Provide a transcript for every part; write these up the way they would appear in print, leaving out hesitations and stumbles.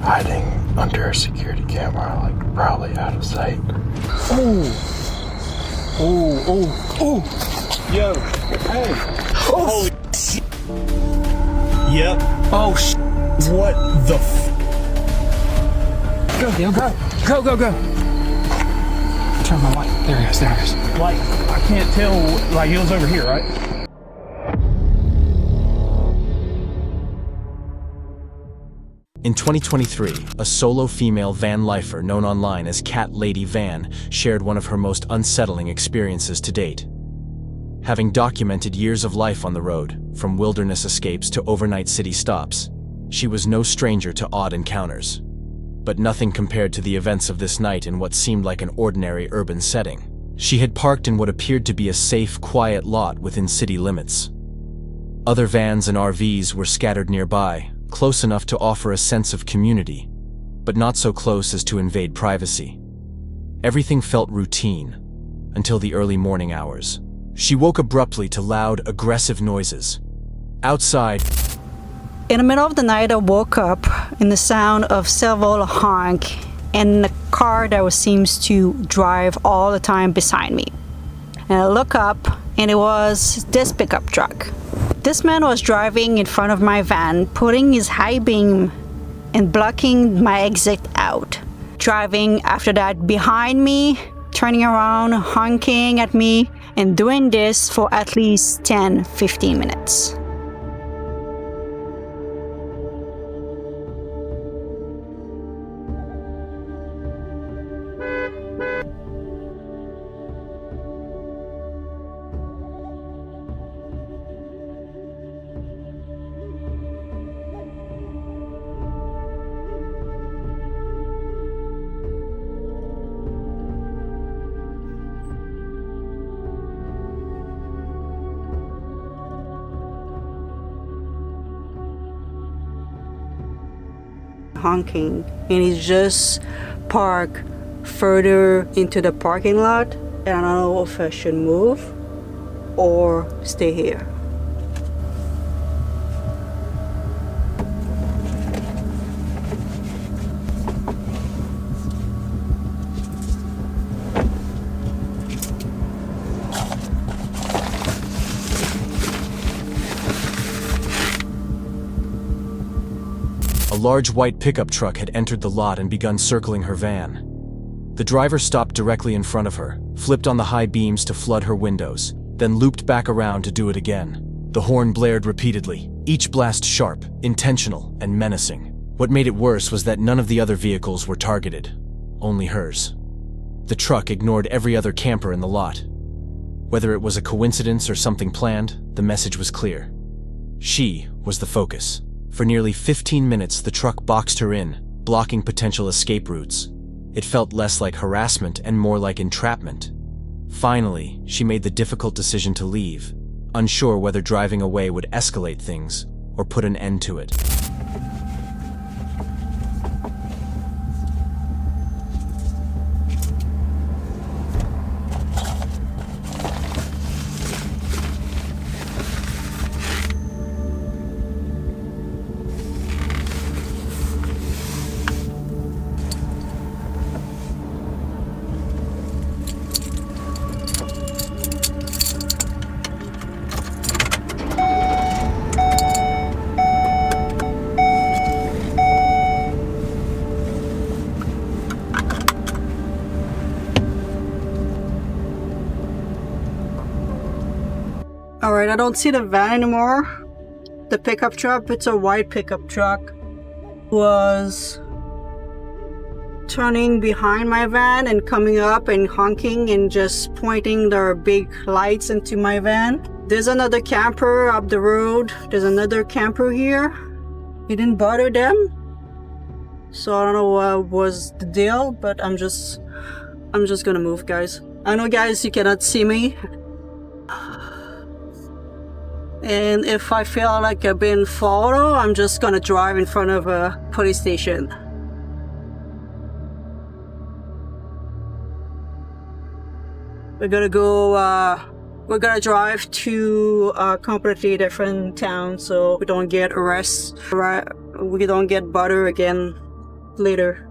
hiding under a security camera, like probably out of sight. Oh. Yo. Hey. Oh, Holy shit. Yep. oh, What the go. Turn my light. There he is. Like, I can't tell, like, he was over here, right? In 2023, a solo female van lifer known online as Cat Lady Van shared one of her most unsettling experiences to date. Having documented years of life on the road, from wilderness escapes to overnight city stops, she was no stranger to odd encounters. But nothing compared to the events of this night in what seemed like an ordinary urban setting. She had parked in what appeared to be a safe, quiet lot within city limits. Other vans and RVs were scattered nearby, close enough to offer a sense of community, but not so close as to invade privacy. Everything felt routine, until the early morning hours. She woke abruptly to loud, aggressive noises. Outside, in the middle of the night, I woke up in the sound of several honk and a car that seems to drive all the time beside me. And I look up, and it was this pickup truck. This man was driving in front of my van, putting his high beam and blocking my exit out. Driving after that behind me, turning around, honking at me, and doing this for at least 10-15 minutes. Honking, and he's just parked further into the parking lot, and I don't know if I should move or stay here. a large white pickup truck had entered the lot and begun circling her van. The driver stopped directly in front of her, flipped on the high beams to flood her windows, then looped back around to do it again. The horn blared repeatedly, each blast sharp, intentional, and menacing. What made it worse was that none of the other vehicles were targeted, only hers. The truck ignored every other camper in the lot. Whether it was a coincidence or something planned, the message was clear. She was the focus. For nearly 15 minutes, the truck boxed her in, blocking potential escape routes. It felt less like harassment and more like entrapment. Finally, she made the difficult decision to leave, unsure whether driving away would escalate things or put an end to it. Alright, I don't see the van anymore. The pickup truck, it's a white pickup truck, was turning behind my van and coming up and honking and just pointing their big lights into my van. There's another camper up the road. There's another camper here. It didn't bother them. So I don't know what was the deal, but I'm just gonna move, guys. I know, guys, you cannot see me. And if I feel like I've been followed, I'm just gonna drive in front of a police station. We're gonna drive to a completely different town so we don't get arrested, we don't get bothered again later.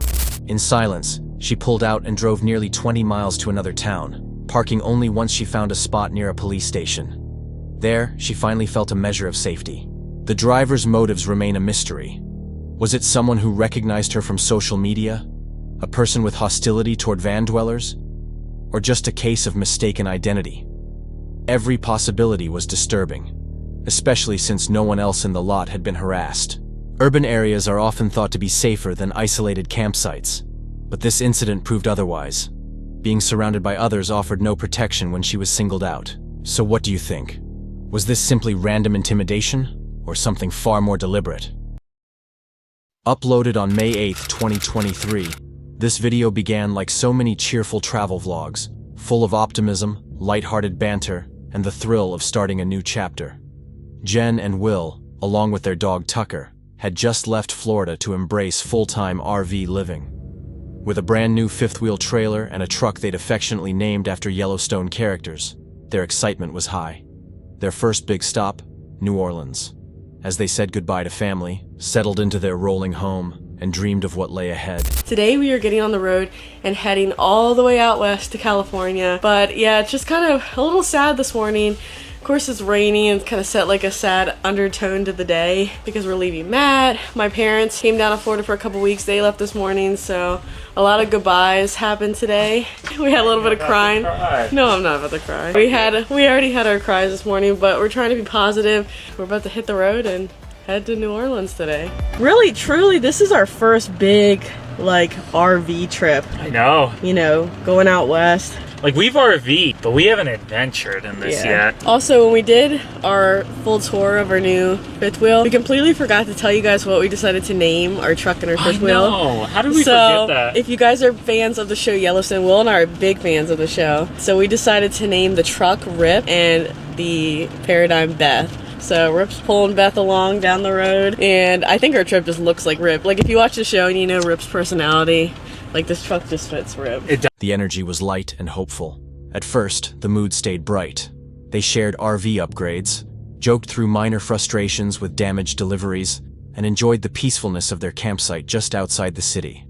In silence, she pulled out and drove nearly 20 miles to another town, parking only once she found a spot near a police station. There, she finally felt a measure of safety. The driver's motives remain a mystery. Was it someone who recognized her from social media? A person with hostility toward van dwellers? Or just a case of mistaken identity? Every possibility was disturbing, especially since no one else in the lot had been harassed. Urban areas are often thought to be safer than isolated campsites, but this incident proved otherwise. Being surrounded by others offered no protection when she was singled out. So what do you think? Was this simply random intimidation, or something far more deliberate? Uploaded on May 8, 2023, this video began like so many cheerful travel vlogs, full of optimism, lighthearted banter, and the thrill of starting a new chapter. Jen and Will, along with their dog Tucker, had just left Florida to embrace full-time RV living. With a brand new fifth-wheel trailer and a truck they'd affectionately named after Yellowstone characters, their excitement was high. Their first big stop, New Orleans. As they said goodbye to family, settled into their rolling home, and dreamed of what lay ahead. Today we are getting on the road and heading all the way out west to California. But yeah, it's just kind of a little sad this morning. Of course it's rainy and kind of set like a sad undertone to the day because we're leaving Matt. My parents came down to Florida for a couple weeks. They left this morning, so a lot of goodbyes happened today. We had a little bit of crying. No, I'm not about to cry. We already had our cries this morning, but we're trying to be positive. We're about to hit the road and head to New Orleans today. Really, truly, this is our first big like RV trip. I know. You know, going out west. Like, we've RV'd, but we haven't adventured in this yet. Also, when we did our full tour of our new fifth wheel, we completely forgot to tell you guys what we decided to name our truck and our fifth wheel. Oh, how did we forget that? If you guys are fans of the show Yellowstone, Will and I are big fans of the show. So we decided to name the truck Rip and the Paradigm Beth. So Rip's pulling Beth along down the road, and I think our trip just looks like Rip. Like, if you watch the show and you know Rip's personality, like, this truck just fits Rip. The energy was light and hopeful. At first, the mood stayed bright. They shared RV upgrades, joked through minor frustrations with damaged deliveries, and enjoyed the peacefulness of their campsite just outside the city.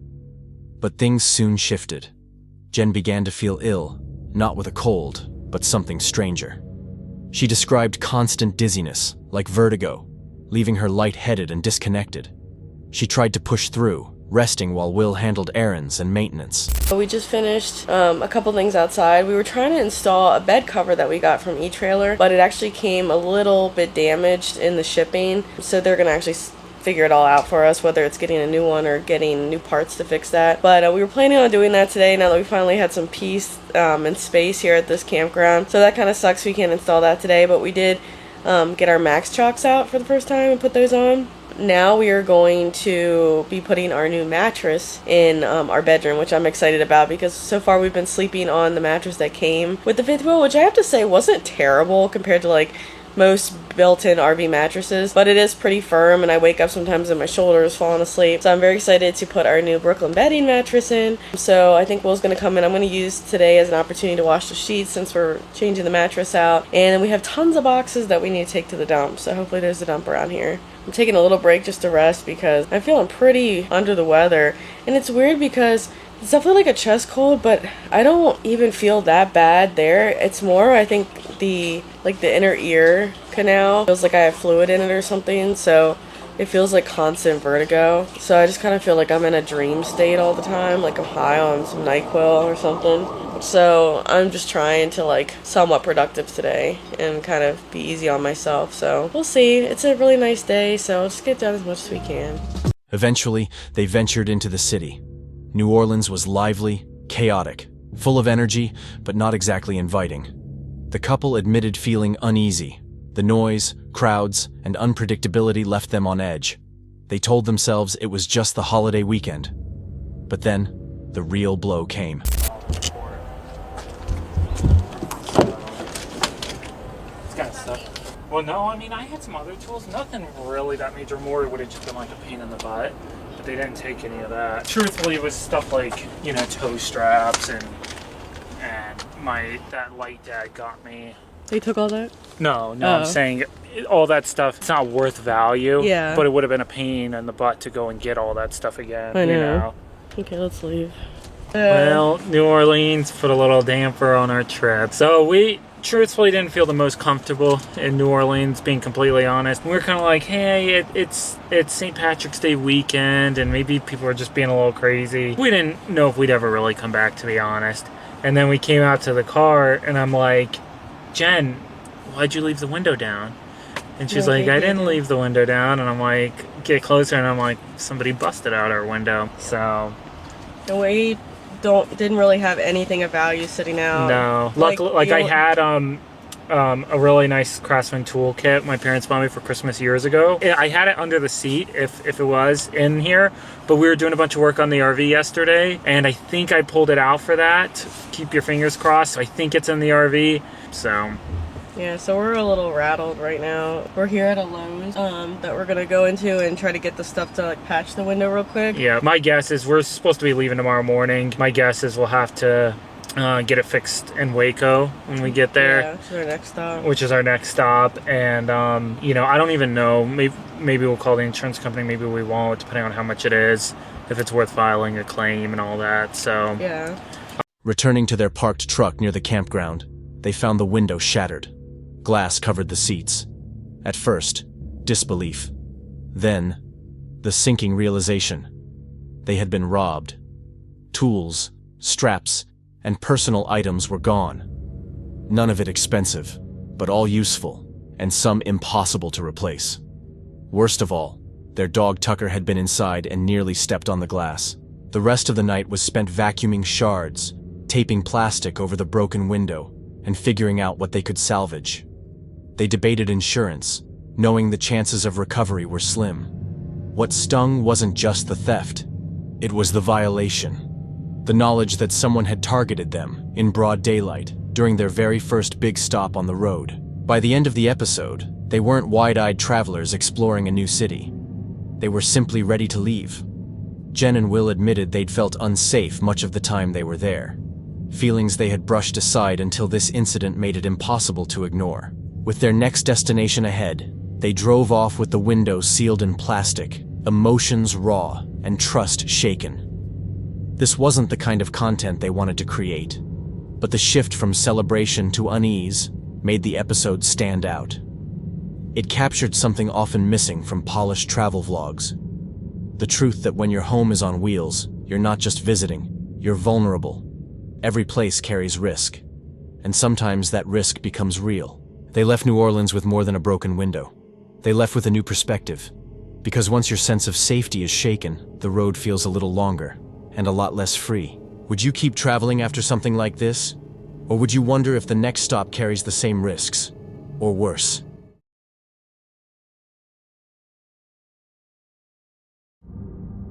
But things soon shifted. Jen began to feel ill, not with a cold, but something stranger. She described constant dizziness, like vertigo, leaving her lightheaded and disconnected. She tried to push through, resting while Will handled errands and maintenance. We just finished a couple things outside. We were trying to install a bed cover that we got from eTrailer, but it actually came a little bit damaged in the shipping, so they're gonna actually figure it all out for us, whether it's getting a new one or getting new parts to fix that. But we were planning on doing that today now that we finally had some peace and space here at this campground. So that kind of sucks we can't install that today, but we did get our Max Chalks out for the first time and put those on. Now we are going to be putting our new mattress in our bedroom, which I'm excited about because so far we've been sleeping on the mattress that came with the fifth wheel, which I have to say wasn't terrible compared to like most built-in RV mattresses, but it is pretty firm and I wake up sometimes and my shoulders falling asleep. So I'm very excited to put our new Brooklyn bedding mattress in. So I think Will's going to come in. I'm going to use today as an opportunity to wash the sheets since we're changing the mattress out. And then we have tons of boxes that we need to take to the dump. So hopefully there's a dump around here. I'm taking a little break just to rest because I'm feeling pretty under the weather. And it's weird because it's definitely like a chest cold, but I don't even feel that bad there. It's more, I think, the inner ear canal feels like I have fluid in it or something, so it feels like constant vertigo. So I just kind of feel like I'm in a dream state all the time, like I'm high on some NyQuil or something. So I'm just trying to like somewhat productive today and kind of be easy on myself. So we'll see. It's a really nice day, so let's get done as much as we can. Eventually, they ventured into the city. New Orleans was lively, chaotic, full of energy, but not exactly inviting. The couple admitted feeling uneasy. The noise, crowds, and unpredictability left them on edge. They told themselves it was just the holiday weekend. But then, the real blow came. It's kind of stuff. Well, no, I mean, I had some other tools. Nothing really that major. More would have just been like a pain in the butt. But they didn't take any of that. Truthfully, it was stuff like, toe straps and that light dad got me. They took all that? No, I'm saying all that stuff, it's not worth value. Yeah. But it would have been a pain in the butt to go and get all that stuff again. I know. You know? Okay, let's leave. Well, New Orleans put a little damper on our trip. So we truthfully didn't feel the most comfortable in New Orleans, being completely honest. We were kind of like, hey, it's St. Patrick's Day weekend, and maybe people are just being a little crazy. We didn't know if we'd ever really come back, to be honest. And then we came out to the car, and I'm like, Jen, why'd you leave the window down? And she's like, I didn't leave the window down. And I'm like, get closer, and I'm like, somebody busted out our window. So we didn't really have anything of value sitting out. No, luckily, I had a really nice Craftsman toolkit my parents bought me for Christmas years ago. I had it under the seat if it was in here, but we were doing a bunch of work on the RV yesterday, and I think I pulled it out for that. Keep your fingers crossed. I think it's in the RV, so. Yeah, so we're a little rattled right now. We're here at a Lowe's that we're gonna go into and try to get the stuff to like patch the window real quick. Yeah, my guess is we're supposed to be leaving tomorrow morning. My guess is we'll have to get it fixed in Waco when we get there. Yeah, which is our our next stop. next stop. And, you know, I don't even know. Maybe we'll call the insurance company. Maybe we won't, depending on how much it is, if it's worth filing a claim and all that. So yeah. Returning to their parked truck near the campground, they found the window shattered. Glass covered the seats. At first, disbelief. Then, the sinking realization. They had been robbed. Tools, straps, and personal items were gone. None of it expensive, but all useful, and some impossible to replace. Worst of all, their dog Tucker had been inside and nearly stepped on the glass. The rest of the night was spent vacuuming shards, taping plastic over the broken window, and figuring out what they could salvage. They debated insurance, knowing the chances of recovery were slim. What stung wasn't just the theft, it was the violation. The knowledge that someone had targeted them in broad daylight during their very first big stop on the road. By the end of the episode, they weren't wide-eyed travelers exploring a new city. They were simply ready to leave. Jen and Will admitted they'd felt unsafe much of the time they were there. Feelings they had brushed aside until this incident made it impossible to ignore. With their next destination ahead, they drove off with the window sealed in plastic, emotions raw, and trust shaken. This wasn't the kind of content they wanted to create, but the shift from celebration to unease made the episode stand out. It captured something often missing from polished travel vlogs. The truth that when your home is on wheels, you're not just visiting, you're vulnerable. Every place carries risk, and sometimes that risk becomes real. They left New Orleans with more than a broken window. They left with a new perspective, because once your sense of safety is shaken, the road feels a little longer and a lot less free. Would you keep traveling after something like this? Or would you wonder if the next stop carries the same risks, or worse?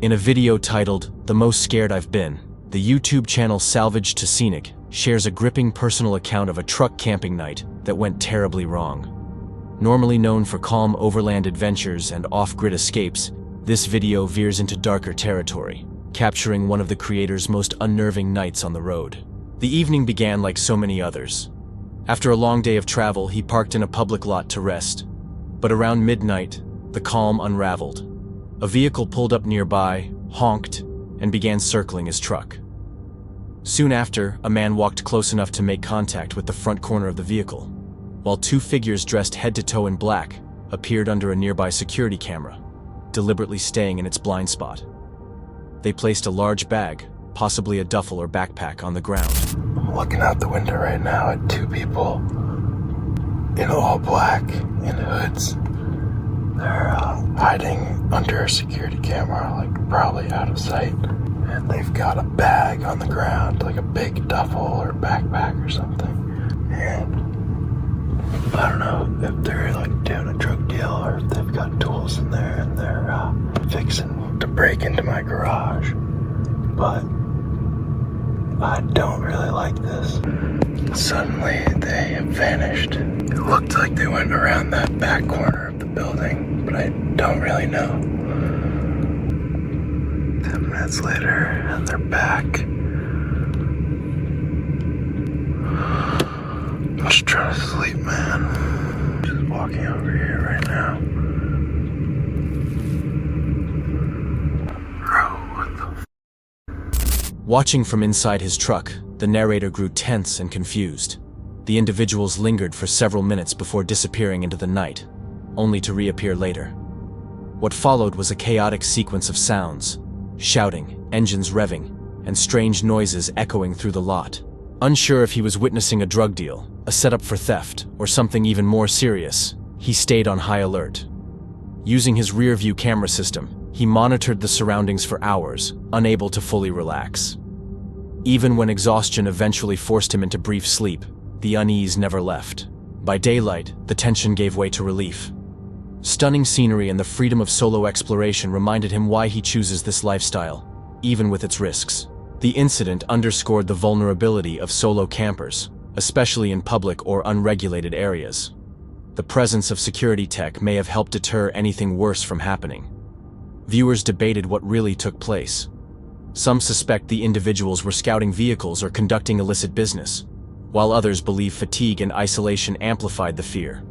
In a video titled, "The Most Scared I've Been," the YouTube channel Salvage to Scenic shares a gripping personal account of a truck camping night that went terribly wrong. Normally known for calm overland adventures and off-grid escapes, this video veers into darker territory, capturing one of the creator's most unnerving nights on the road. The evening began like so many others. After a long day of travel, he parked in a public lot to rest. But around midnight, the calm unraveled. A vehicle pulled up nearby, honked, and began circling his truck. Soon after, a man walked close enough to make contact with the front corner of the vehicle, while two figures dressed head to toe in black appeared under a nearby security camera, deliberately staying in its blind spot. They placed a large bag, possibly a duffel or backpack, on the ground. I'm looking out the window right now at two people in all black, in hoods. They're hiding under a security camera, like probably out of sight. And they've got a bag on the ground, like a big duffel or backpack or something. And I don't know if they're like doing a drug deal or if they've got tools in there and they're fixing to break into my garage. But I don't really like this. Suddenly they have vanished. It looked like they went around that back corner of the building, but I don't really know. 10 minutes later, and they're back. just trying to sleep, man. Just walking over here right now. Bro, what the Watching from inside his truck, the narrator grew tense and confused. The individuals lingered for several minutes before disappearing into the night, only to reappear later. What followed was a chaotic sequence of sounds, shouting, engines revving, and strange noises echoing through the lot. Unsure if he was witnessing a drug deal, a setup for theft, or something even more serious, he stayed on high alert. Using his rear-view camera system, he monitored the surroundings for hours, unable to fully relax. Even when exhaustion eventually forced him into brief sleep, the unease never left. By daylight, the tension gave way to relief. Stunning scenery and the freedom of solo exploration reminded him why he chooses this lifestyle, even with its risks. The incident underscored the vulnerability of solo campers, especially in public or unregulated areas. The presence of security tech may have helped deter anything worse from happening. Viewers debated what really took place. Some suspect the individuals were scouting vehicles or conducting illicit business, while others believe fatigue and isolation amplified the fear.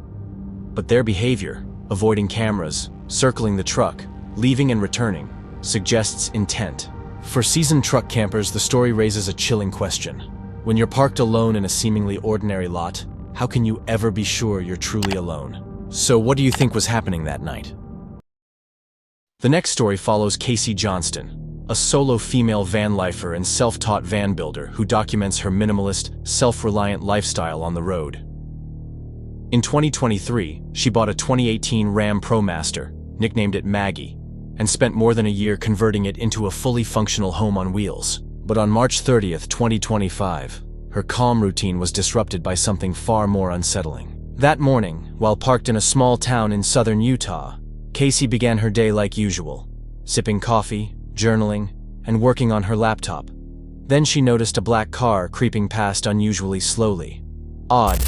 But their behavior, avoiding cameras, circling the truck, leaving and returning, suggests intent. For seasoned truck campers, the story raises a chilling question. When you're parked alone in a seemingly ordinary lot, how can you ever be sure you're truly alone? So what do you think was happening that night? The next story follows Casey Johnston, a solo female van lifer and self-taught van builder who documents her minimalist, self-reliant lifestyle on the road. In 2023, she bought a 2018 Ram ProMaster, nicknamed it Maggie, and spent more than a year converting it into a fully functional home on wheels. But on March 30th, 2025, her calm routine was disrupted by something far more unsettling. That morning, while parked in a small town in southern Utah, Casey began her day like usual, sipping coffee, journaling, and working on her laptop. Then she noticed a black car creeping past unusually slowly. Odd.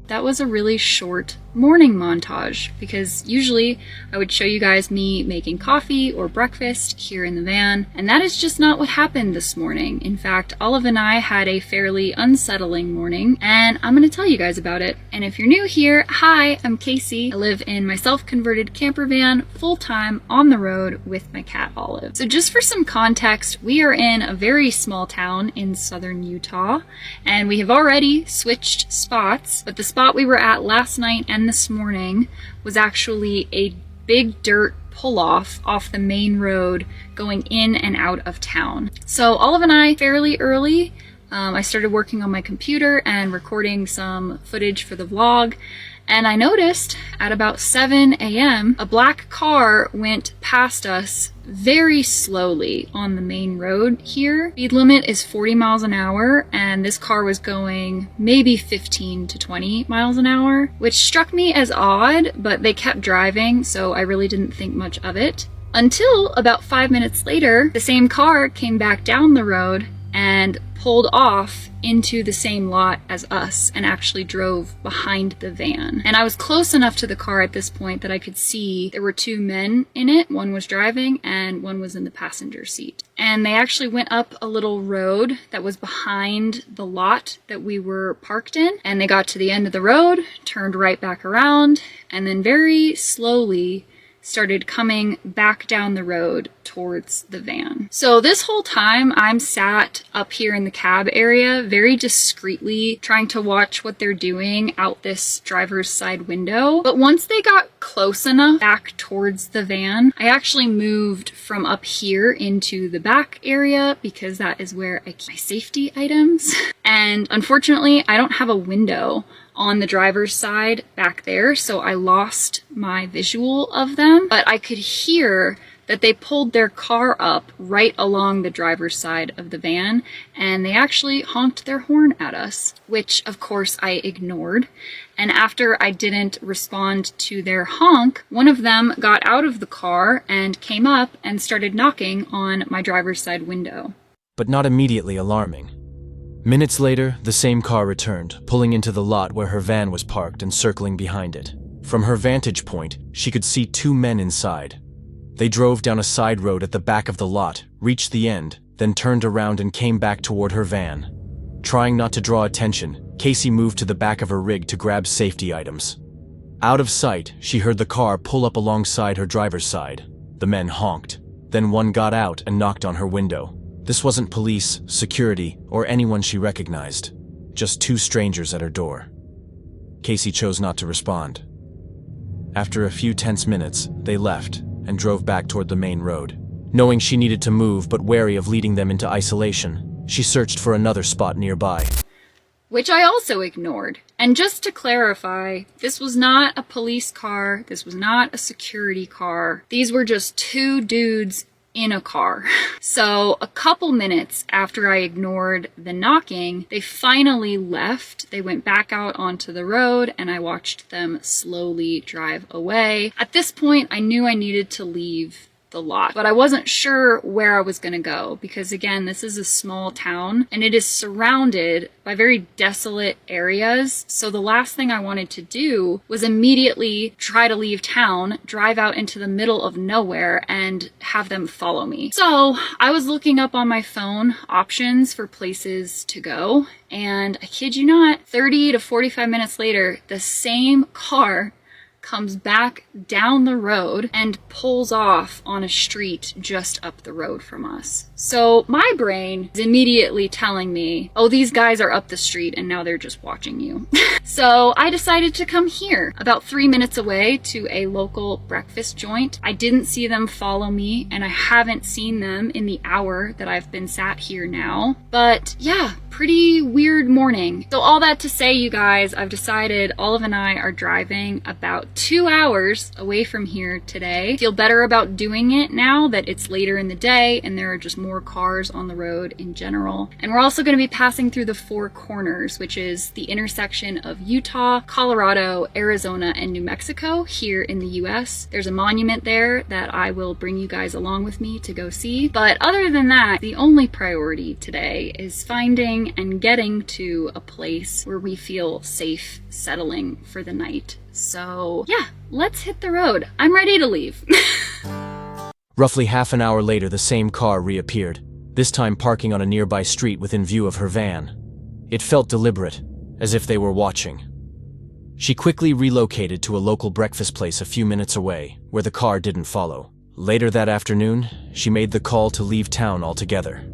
That was a really short morning montage because usually I would show you guys me making coffee or breakfast here in the van, and that is just not what happened this morning. In fact, Olive and I had a fairly unsettling morning, and I'm going to tell you guys about it. And if you're new here, hi, I'm Casey. I live in my self-converted camper van full-time on the road with my cat Olive. So just for some context, we are in a very small town in southern Utah, and we have already switched spots, but the spot we were at last night and this morning was actually a big dirt pull-off off the main road going in and out of town. So Olive and I, fairly early, I started working on my computer and recording some footage for the vlog, and I noticed at about 7 a.m. a black car went past us very slowly on the main road here. Speed limit is 40 miles an hour, and this car was going maybe 15 to 20 miles an hour, which struck me as odd, but they kept driving, so I really didn't think much of it. Until about 5 minutes later, the same car came back down the road and pulled off into the same lot as us and actually drove behind the van. And I was close enough to the car at this point that I could see there were two men in it. One was driving and one was in the passenger seat. And they actually went up a little road that was behind the lot that we were parked in. And they got to the end of the road, turned right back around, and then very slowly started coming back down the road towards the van. So this whole time I'm sat up here in the cab area very discreetly trying to watch what they're doing out this driver's side window. But once they got close enough back towards the van, I actually moved from up here into the back area because that is where I keep my safety items. And unfortunately, I don't have a window on the driver's side back there, so I lost my visual of them, but I could hear that they pulled their car up right along the driver's side of the van, and they actually honked their horn at us, which of course I ignored. And after I didn't respond to their honk, one of them got out of the car and came up and started knocking on my driver's side window. But not immediately alarming. Minutes later, the same car returned, pulling into the lot where her van was parked and circling behind it. From her vantage point, she could see 2 men inside. They drove down a side road at the back of the lot, reached the end, then turned around and came back toward her van. Trying not to draw attention, Casey moved to the back of her rig to grab safety items. Out of sight, she heard the car pull up alongside her driver's side. The men honked. Then one got out and knocked on her window. This wasn't police, security, or anyone she recognized. Just 2 strangers at her door. Casey chose not to respond. After a few tense minutes, they left and drove back toward the main road. Knowing she needed to move but wary of leading them into isolation, she searched for another spot nearby. Which I also ignored. And just to clarify, this was not a police car, this was not a security car. These were just 2 dudes in a car. So a couple minutes after I ignored the knocking, they finally left. They went back out onto the road and I watched them slowly drive away. At this point, I knew I needed to leave the lot, but I wasn't sure where I was going to go because again, this is a small town and it is surrounded by very desolate areas. So the last thing I wanted to do was immediately try to leave town, drive out into the middle of nowhere and have them follow me. So I was looking up on my phone options for places to go. And I kid you not, 30 to 45 minutes later, the same car comes back down the road and pulls off on a street just up the road from us. So my brain is immediately telling me, oh, these guys are up the street and now they're just watching you. So I decided to come here, about 3 minutes away to a local breakfast joint. I didn't see them follow me and I haven't seen them in the hour that I've been sat here now. But yeah, pretty weird morning. So all that to say, you guys, I've decided Olive and I are driving about 2 hours away from here today. Feel better about doing it now that it's later in the day and there are just more cars on the road in general. And we're also going to be passing through the Four Corners, which is the intersection of Utah, Colorado, Arizona, and New Mexico here in the US. There's a monument there that I will bring you guys along with me to go see. But other than that, the only priority today is finding and getting to a place where we feel safe settling for the night. So yeah, let's hit the road. I'm ready to leave. Roughly half an hour later, the same car reappeared, this time parking on a nearby street within view of her van. It felt deliberate, as if they were watching. She quickly relocated to a local breakfast place a few minutes away, where the car didn't follow. Later that afternoon, she made the call to leave town altogether.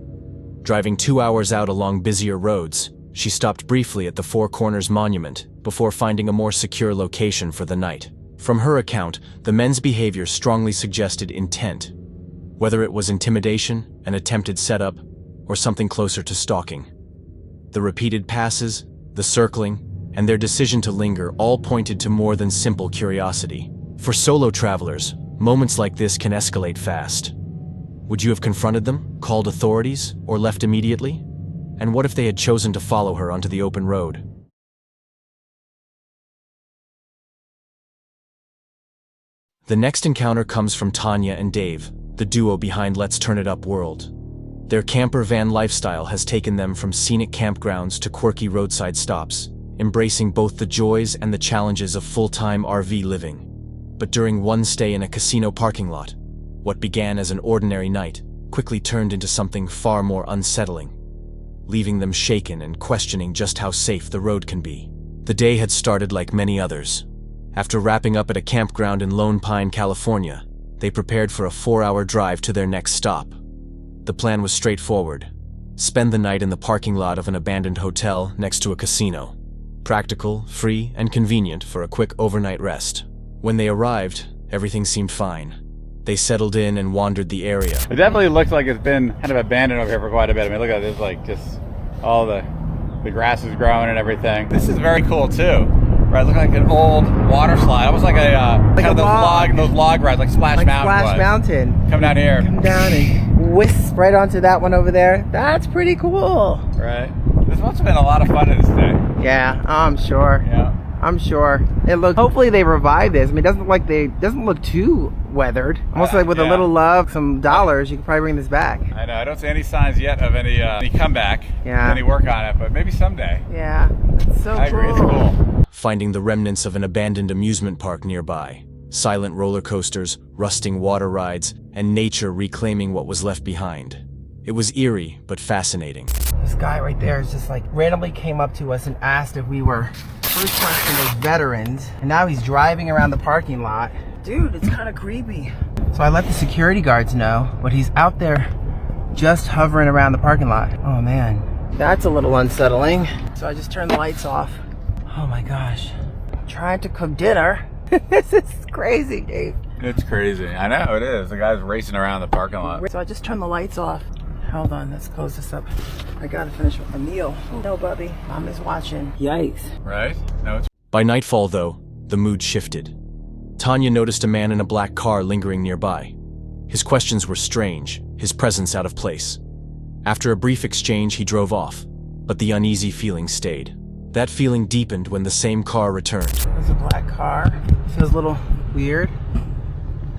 Driving 2 hours out along busier roads, she stopped briefly at the Four Corners Monument before finding a more secure location for the night. From her account, the men's behavior strongly suggested intent, whether it was intimidation, an attempted setup, or something closer to stalking. The repeated passes, the circling, and their decision to linger all pointed to more than simple curiosity. For solo travelers, moments like this can escalate fast. Would you have confronted them, called authorities, or left immediately? And what if they had chosen to follow her onto the open road? The next encounter comes from Tanya and Dave, the duo behind Let's Turn It Up World. Their camper van lifestyle has taken them from scenic campgrounds to quirky roadside stops, embracing both the joys and the challenges of full-time RV living. But during one stay in a casino parking lot, what began as an ordinary night quickly turned into something far more unsettling, leaving them shaken and questioning just how safe the road can be. The day had started like many others. After wrapping up at a campground in Lone Pine, California, they prepared for a 4-hour drive to their next stop. The plan was straightforward: spend the night in the parking lot of an abandoned hotel next to a casino. Practical, free, and convenient for a quick overnight rest. When they arrived, everything seemed fine. They settled in and wandered the area. It definitely looks like it's been kind of abandoned over here for quite a bit. I mean, look at this, like just all the grass is growing and everyething. This is very cool too. Right, looking like an old water slide, almost like a kind of those log rides, like Splash Mountain. Splash Mountain. Come down here. Come down and whisk right onto that one over there. That's pretty cool. Right. This must have been a lot of fun in this day. Yeah, I'm sure. Yeah. I'm sure. It look. Hopefully they revive this. I mean, it doesn't look too weathered. Almost like with a little love, some dollars, you could probably bring this back. I know. I don't see any signs yet of any comeback. Yeah. Any work on it, but maybe someday. Yeah. It's so cool. I agree. It's cool. finding the remnants of an abandoned amusement park nearby. Silent roller coasters, rusting water rides, and nature reclaiming what was left behind. It was eerie, but fascinating. This guy right there is just like randomly came up to us and asked if we were first responders veterans, and now he's driving around the parking lot. Dude, it's kind of creepy. So I let the security guards know, but he's out there just hovering around the parking lot. Oh man, that's a little unsettling. So I just turned the lights off. Oh my gosh, I'm trying to cook dinner. This is crazy, Dave. It's crazy. I know it is. The guy's racing around the parking lot. So I just turned the lights off. Hold on, let's close this up. I gotta finish with a meal. No, Bubby, Mom is watching. Yikes. Right? No, it's... By nightfall, though, the mood shifted. Tanya noticed a man in a black car lingering nearby. His questions were strange, his presence out of place. After a brief exchange, he drove off, but the uneasy feeling stayed. That feeling deepened when the same car returned. There's a black car. Feels a little weird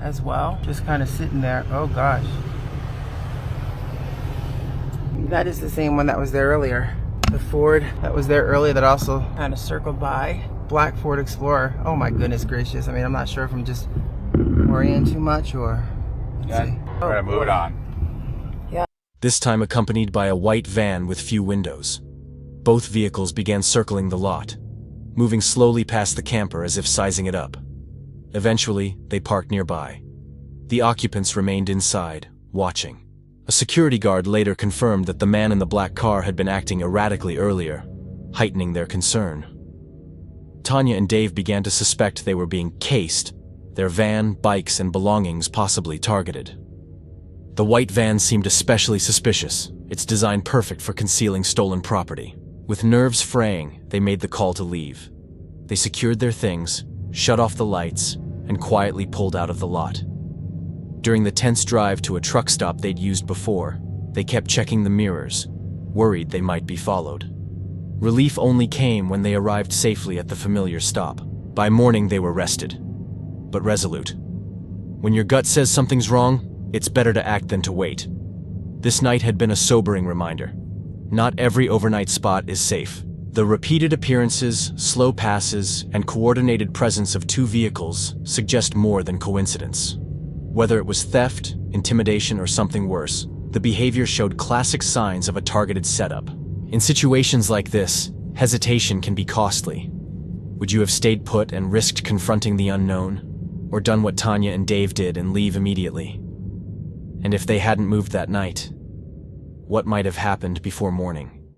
as well. Just kind of sitting there. Oh gosh. That is the same one that was there earlier. The Ford that was there earlier that also kind of circled by. Black Ford Explorer. Oh my goodness gracious. I mean, I'm not sure if I'm just worrying too much or... We're gonna move it on. Yeah. This time accompanied by a white van with few windows. Both vehicles began circling the lot, moving slowly past the camper as if sizing it up. Eventually, they parked nearby. The occupants remained inside, watching. A security guard later confirmed that the man in the black car had been acting erratically earlier, heightening their concern. Tanya and Dave began to suspect they were being cased, their van, bikes, and belongings possibly targeted. The white van seemed especially suspicious, its design perfect for concealing stolen property. With nerves fraying, they made the call to leave. They secured their things, shut off the lights, and quietly pulled out of the lot. During the tense drive to a truck stop they'd used before, they kept checking the mirrors, worried they might be followed. Relief only came when they arrived safely at the familiar stop. By morning, they were rested, but resolute. When your gut says something's wrong, it's better to act than to wait. This night had been a sobering reminder. Not every overnight spot is safe. The repeated appearances, slow passes, and coordinated presence of two vehicles suggest more than coincidence. Whether it was theft, intimidation, or something worse, the behavior showed classic signs of a targeted setup. In situations like this, hesitation can be costly. Would you have stayed put and risked confronting the unknown, or done what Tanya and Dave did and leave immediately? And if they hadn't moved that night, what might have happened before morning?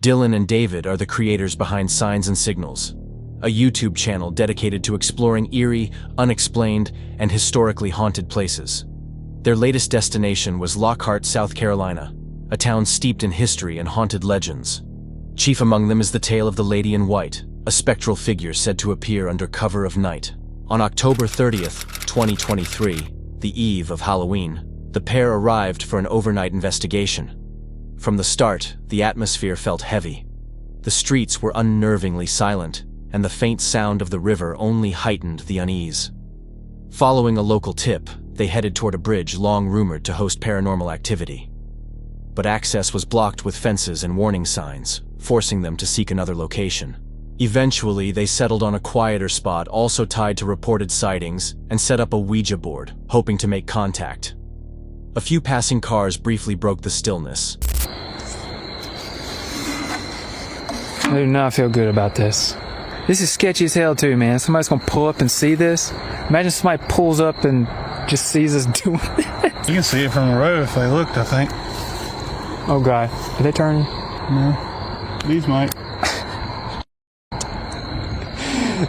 Dylan and David are the creators behind Signs and Signals, a YouTube channel dedicated to exploring eerie, unexplained, and historically haunted places. Their latest destination was Lockhart, South Carolina, a town steeped in history and haunted legends. Chief among them is the tale of the Lady in White, a spectral figure said to appear under cover of night. On October 30th, 2023, the eve of Halloween, the pair arrived for an overnight investigation. From the start, the atmosphere felt heavy. The streets were unnervingly silent, and the faint sound of the river only heightened the unease. Following a local tip, they headed toward a bridge long rumored to host paranormal activity. But access was blocked with fences and warning signs, forcing them to seek another location. Eventually, they settled on a quieter spot also tied to reported sightings and set up a Ouija board, hoping to make contact. A few passing cars briefly broke the stillness. I do not feel good about this. This is sketchy as hell too, man. Somebody's gonna pull up and see this. Imagine somebody pulls up and just sees us doing this. You can see it from the road if they looked, I think. Oh god, did they turn? No. These might.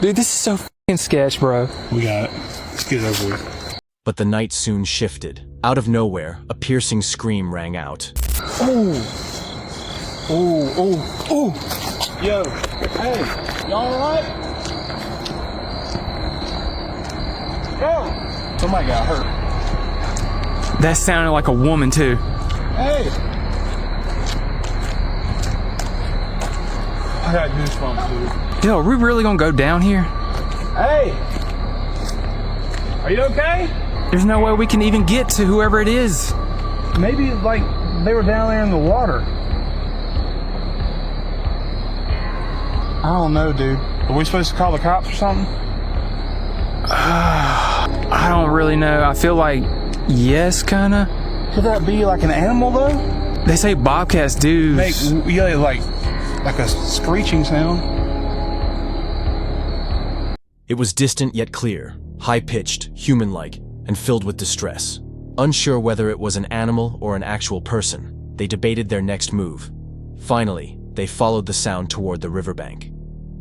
Dude, this is so fucking sketch, bro. We got it. Let's get it over with. But the night soon shifted. Out of nowhere, a piercing scream rang out. Oh! Oh, oh, oh! Yo, hey, y'all alright? Yo! Somebody got hurt. That sounded like a woman too. Hey! I got goosebumps, dude. Yo, are we really gonna go down here? Hey! Are you okay? There's no way we can even get to whoever it is. Maybe, like, they were down there in the water. I don't know, dude. Are we supposed to call the cops or something? I don't really know. I feel like yes, kinda. Could that be like an animal though? They say bobcats do. Make like a screeching sound. It was distant yet clear, high-pitched, human-like, and filled with distress. Unsure whether it was an animal or an actual person, they debated their next move. Finally, they followed the sound toward the riverbank.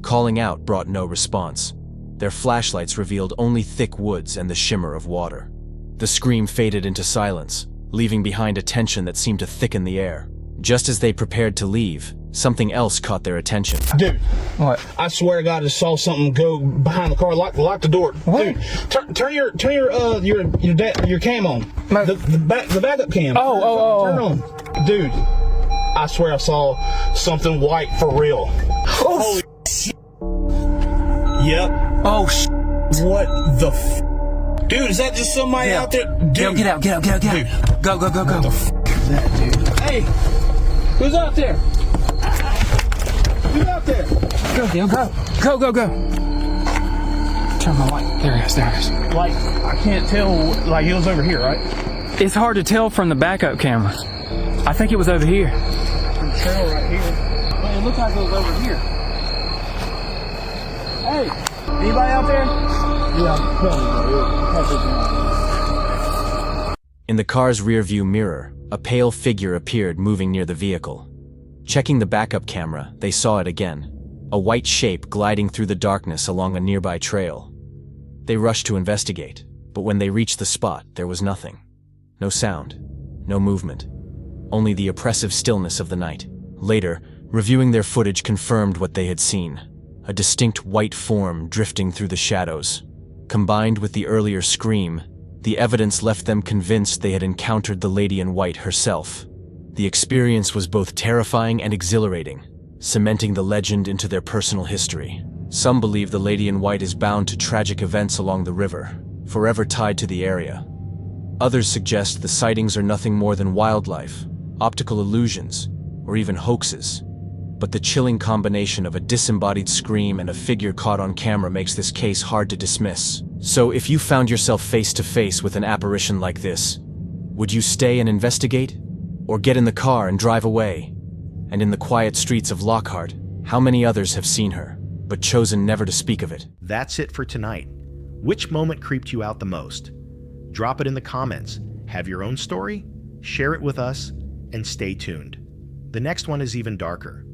Calling out brought no response. Their flashlights revealed only thick woods and the shimmer of water. The scream faded into silence, leaving behind a tension that seemed to thicken the air. Just as they prepared to leave, something else caught their attention. Dude, What? I swear to God, I just saw something go behind the car. Lock the door. What? Dude, turn your cam on. The backup cam. Oh. Turn it on. Dude, I swear I saw something white for real. Oh, Yep. oh, What the Dude, is that just somebody out there? Dude. Get out. Go. Is that, dude? Hey, who's out there? Who's out there? Go. Turn my light. There it is. Like, I can't tell. Like, he was over here, right? It's hard to tell from the backup camera. I think it was over here. Trail right here. But it looks like it was over here. Hey, anybody out there? Yeah, In the car's rearview mirror, a pale figure appeared moving near the vehicle. Checking the backup camera, they saw it again, a white shape gliding through the darkness along a nearby trail. They rushed to investigate, but when they reached the spot, there was nothing. No sound, no movement, only the oppressive stillness of the night. Later, reviewing their footage confirmed what they had seen, a distinct white form drifting through the shadows. Combined with the earlier scream, the evidence left them convinced they had encountered the lady in white herself. The experience was both terrifying and exhilarating, cementing the legend into their personal history. Some believe the lady in white is bound to tragic events along the river, forever tied to the area. Others suggest the sightings are nothing more than wildlife, optical illusions, or even hoaxes. But the chilling combination of a disembodied scream and a figure caught on camera makes this case hard to dismiss. So if you found yourself face to face with an apparition like this, would you stay and investigate? Or get in the car and drive away? And in the quiet streets of Lockhart, how many others have seen her, but chosen never to speak of it? That's it for tonight. Which moment creeped you out the most? Drop it in the comments. Have your own story? Share it with us, and stay tuned. The next one is even darker.